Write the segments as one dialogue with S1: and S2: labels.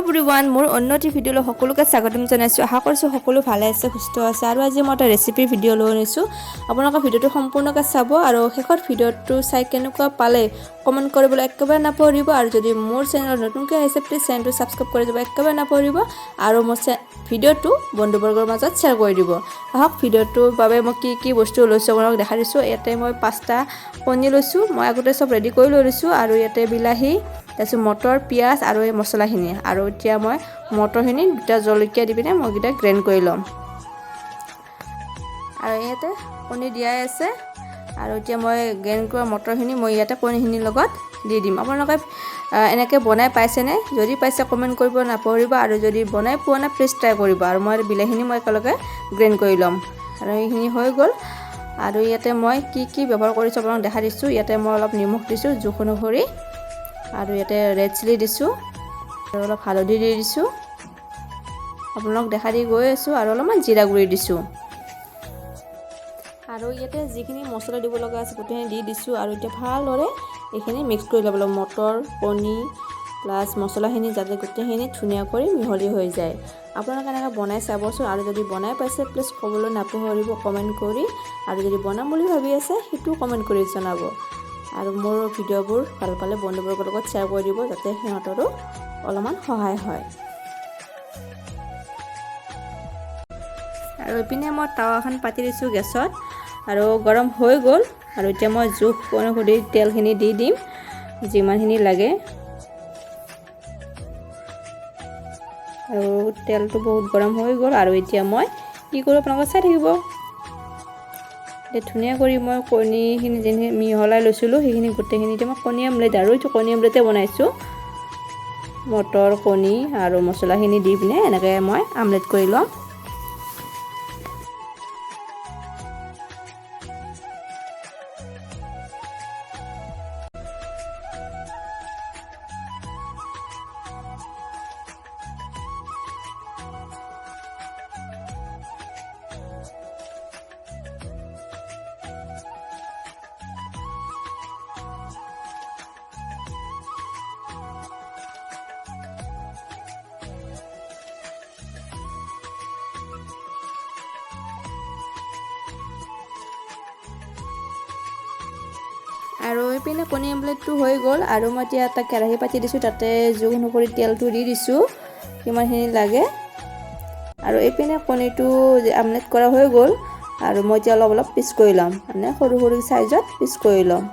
S1: Everyone মোৰ অন্যটি ভিডিঅ'লৈ সকলোকে স্বাগতম জনাইছোঁ। আশা কৰিছোঁ সকলো ভালে আছে, সুস্থ আছে। আৰু আজি মই এটা ৰেচিপিৰ ভিডিঅ' লৈ আনিছোঁ। আপোনালোকে ভিডিঅ'টো সম্পূৰ্ণকৈ চাব আৰু শেষত ভিডিঅ'টো চাই কেনেকুৱা পালে কমেণ্ট কৰিবলৈ একেবাৰে নাপাহৰিব। আৰু যদি মোৰ চেনেলত নতুনকৈ আহিছে প্লিজ চেনেলটো ছাবস্ক্ৰাইব কৰি দিব একেবাৰে নাপাহৰিব। আৰু মোৰ ভিডিঅ'টো বন্ধুবৰ্গৰ মাজত শ্বেয়াৰ কৰি দিব। আহক ভিডিঅ'টোৰ বাবে মই কি বস্তু লৈছোঁ আপোনালোকক দেখাই দিছোঁ। ইয়াতে মই 5টা কণী লৈছোঁ। মই আগতে চব ৰেডি কৰি লৈ লৈছোঁ। আৰু ইয়াতে বিলাহী, তাৰপিছত মটৰ, পিঁয়াজ আৰু এই মছলাখিনি। আৰু এতিয়া মই মটৰখিনি 2টা জলকীয়া দি পিনে মই এইকেইটা গ্ৰাইণ্ড কৰি ল'ম। আৰু ইয়াতে কণী দিয়াই আছে। আৰু এতিয়া মই গ্ৰাইণ্ড কৰা মটৰখিনি মই ইয়াতে কণীখিনিৰ লগত দি দিম। আপোনালোকে এনেকৈ বনাই পাইছেনে? যদি পাইছে কমেণ্ট কৰিব নাপাহৰিব। আৰু যদি বনাই পোৱা নাই প্লিজ ট্ৰাই কৰিব। আৰু মই বিলাহীখিনি মই একেলগে গ্ৰাইণ্ড কৰি ল'ম। আৰু এইখিনি হৈ গ'ল। আৰু ইয়াতে মই কি ব্যৱহাৰ কৰিছোঁ আপোনালোকক দেখাই দিছোঁ। ইয়াতে মই অলপ নিমখ দিছোঁ জোখ অনুসৰি। আৰু ইয়াতে ৰেড চিলি দিছোঁ আৰু অলপ হালধি দি দিছোঁ। আপোনালোকক দেখাই দি গৈ আছোঁ। আৰু অলপমান জিৰা গুড়ি দিছোঁ। আৰু ইয়াতে যিখিনি মছলা দিব লগা আছে গোটেইখিনি দি দিছোঁ। আৰু এতিয়া ভালদৰে এইখিনি মিক্স কৰি ল'ব লাগিব। মটৰ, কণী প্লাছ মছলাখিনি যাতে গোটেইখিনি ধুনীয়াকৈ মিহলি হৈ যায়। আপোনালোকে এনেকৈ বনাই চাবচোন। আৰু যদি বনাই পাইছে প্লিজ ক'বলৈ নাপাহৰিব কমেণ্ট কৰি। আৰু যদি বনাম বুলি ভাবি আছে সেইটোও কমেণ্ট কৰি জনাব। আৰু মোৰ ভিডিঅ'বোৰ ভাল পালে বন্ধুবৰ্গৰ লগত শ্বেয়াৰ কৰি দিব যাতে সিহঁতৰো অলপমান সহায় হয়। আৰু এইপিনে মই টাৱা এখন পাতি দিছোঁ গেছত। আৰু গৰম হৈ গ'ল। আৰু এতিয়া মই জোখ অনুসৰি তেলখিনি দি দিম যিমানখিনি লাগে। আৰু তেলটো বহুত গৰম হৈ গ'ল। আৰু এতিয়া মই কি কৰোঁ আপোনালোকে চাই থাকিব। এতিয়া ধুনীয়া কৰি মই কণীখিনি যিখিনি মিহলাই লৈছিলোঁ সেইখিনি গোটেইখিনি এতিয়া মই কণী আমলেট, আৰু এইটো কণী আমলেটে বনাইছোঁ। মটৰ, কণী আৰু মছলাখিনি দি পিনে এনেকৈ মই আমলেট কৰি ল'ম। আৰু এইপিনে কণী আমলেটটো হৈ গ'ল। আৰু মই এতিয়া এটা কেৰাহী পাতি দিছোঁ। তাতে জোখ অনুসৰি তেলটো দি দিছোঁ কিমানখিনি লাগে। আৰু এইপিনে কণীটো আমলেট কৰা হৈ গ'ল। আৰু মই এতিয়া অলপ পিচ কৰি ল'ম, মানে সৰু সৰু চাইজত পিচ কৰি ল'ম।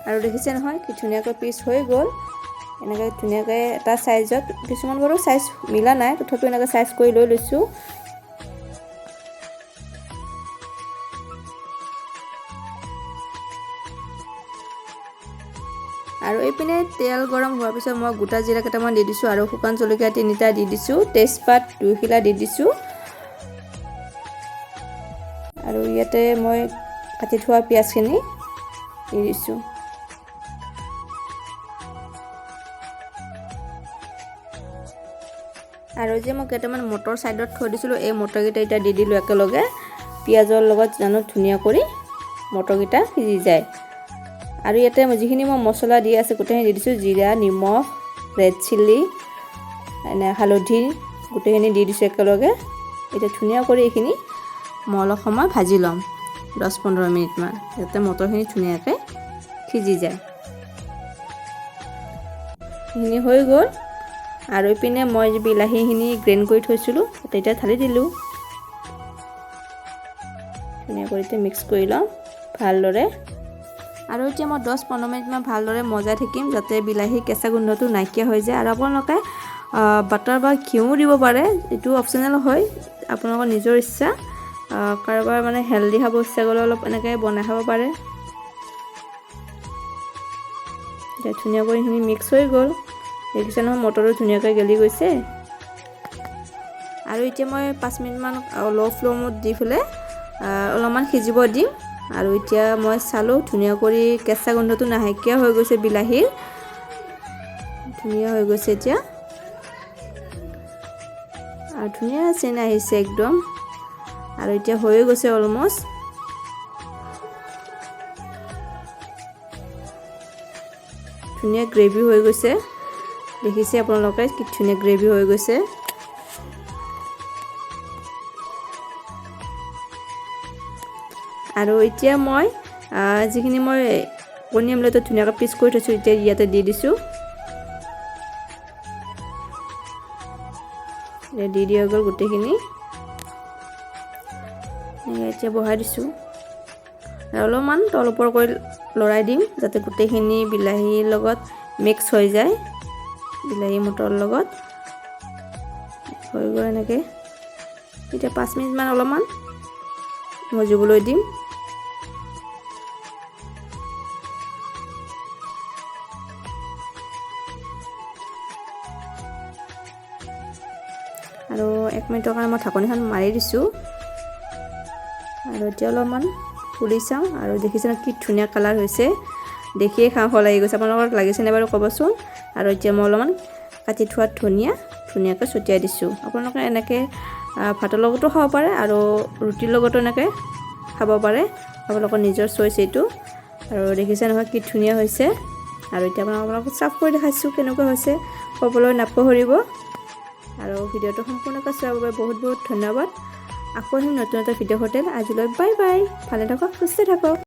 S1: আৰু দেখিছে নহয় কি ধুনীয়াকৈ পিচ হৈ গ'ল। এনেকৈ ধুনীয়াকৈ এটা চাইজত, কিছুমান বাৰু চাইজ মিলা নাই তথাপিও এনেকৈ চাইজ কৰি লৈ লৈছোঁ। আৰু এইপিনে তেল গৰম হোৱাৰ পিছত মই গোটা জিৰা কেইটামান দি দিছোঁ। আৰু শুকান জলকীয়া 3টা দি দিছোঁ। তেজপাত 2 খিলা দি দিছোঁ। আৰু ইয়াতে মই কাটি থোৱা পিঁয়াজখিনি দি দিছোঁ। আৰু যে মই কেইটামান মটৰ ছাইডত থৈ দিছিলোঁ এই মটৰকেইটা এতিয়া দি দিলোঁ একেলগে। পিঁয়াজৰ লগত জানো ধুনীয়া কৰি মটৰকেইটা সিজি যায়। আৰু ইয়াতে যিখিনি মই মছলা দি আছে গোটেইখিনি দি দিছোঁ। জিৰা, নিমখ, ৰেড চিলি, হালধি গোটেইখিনি দি দিছোঁ একেলগে। এতিয়া ধুনীয়া কৰি এইখিনি মই অলপ সময় ভাজি ল'ম 10-15 মিনিটমান, যাতে মটৰখিনি ধুনীয়াকৈ সিজি যায়। এইখিনি হৈ গ'ল। আৰু এইপিনে মই বিলাহীখিনি গ্ৰাইণ্ড কৰি থৈছিলোঁ তাতে এতিয়া ঢালি দিলোঁ। ধুনীয়া কৰি এতিয়া মিক্স কৰি ল'ম ভালদৰে। আৰু এতিয়া মই 10-15 মিনিটমান ভালদৰে মজাই থাকিম যাতে বিলাহী কেঁচা গোন্ধটো নাইকিয়া হৈ যায়। আৰু আপোনালোকে বাটাৰ বা ঘিউ দিব পাৰে, এইটো অপশ্যনেল হয়, আপোনালোকৰ নিজৰ ইচ্ছা। কাৰোবাৰ মানে হেল্ডি খাব ইচ্ছা গ'লে অলপ এনেকৈ বনাই খাব পাৰে। এতিয়া ধুনীয়া কৰি এইখিনি মিক্স হৈ গ'ল। দেখিছে নহয় মটৰটো ধুনীয়াকৈ গেলি গৈছে। আৰু এতিয়া মই 5 মিনিটমান ল' ফ্লেমত দি পেলাই অলপমান সিজিব দিম। আৰু এতিয়া মই চালোঁ ধুনীয়া কৰি কেঁচা গোন্ধটো নাইকিয়া হৈ গৈছে বিলাহীৰ, ধুনীয়া হৈ গৈছে এতিয়া। আৰু ধুনীয়া চেন আহিছে একদম। আৰু এতিয়া হৈ গৈছে অলমোষ্ট। ধুনীয়া গ্ৰেভি হৈ গৈছে দেখিছে আপোনালোকে কি ধুনীয়া গ্ৰেভি হৈ গৈছে আৰু এতিয়া মই যিখিনি মই কণী আমলেটত ধুনীয়াকৈ পিচ কৰি থৈছোঁ এতিয়া ইয়াতে দি দিছোঁ দি দিয়া গ'ল গোটেইখিনি এতিয়া বহাই দিছোঁ আৰু অলপমান তল ওপৰ কৰি লৰাই দিম যাতে গোটেইখিনি বিলাহীৰ লগত মিক্স হৈ যায় বিলাহী মটৰ লগত হৈ গ'ল এনেকৈ এতিয়া 5 মিনিটমান অলপমান মজিবলৈ দিম আৰু 1 মিনিটৰ কাৰণে মই ঢাকনিখন মাৰি দিছোঁ আৰু এতিয়া অলপমান খুলি চাওঁ আৰু দেখিছেনে কি ধুনীয়া কালাৰ হৈছে দেখিয়ে খাওঁ লাগি গৈছে আপোনালোকৰ লাগিছেনে বাৰু ক'বচোন আৰু এতিয়া মই অলপমান কাটি থোৱা ধুনীয়াকৈ ছটিয়াই দিছোঁ আপোনালোকে এনেকৈ ভাতৰ লগতো খাব পাৰে আৰু ৰুটিৰ লগতো এনেকৈ খাব পাৰে আপোনালোকৰ নিজৰ চইচ এইটো আৰু দেখিছে নহয় কি ধুনীয়া হৈছে আৰু এতিয়া আপোনালোকক চাফ কৰি দেখাইছোঁ কেনেকুৱা হৈছে ক'বলৈ নাপাহৰিব আৰু ভিডিঅ'টো সম্পূৰ্ণকৈ চোৱাৰ বাবে বহুত বহুত ধন্যবাদ আকৌ আহিম নতুন এটা ভিডিঅ' সৈতে আজিলৈ বাই বাই ভালে থাকক সুস্থ থাকক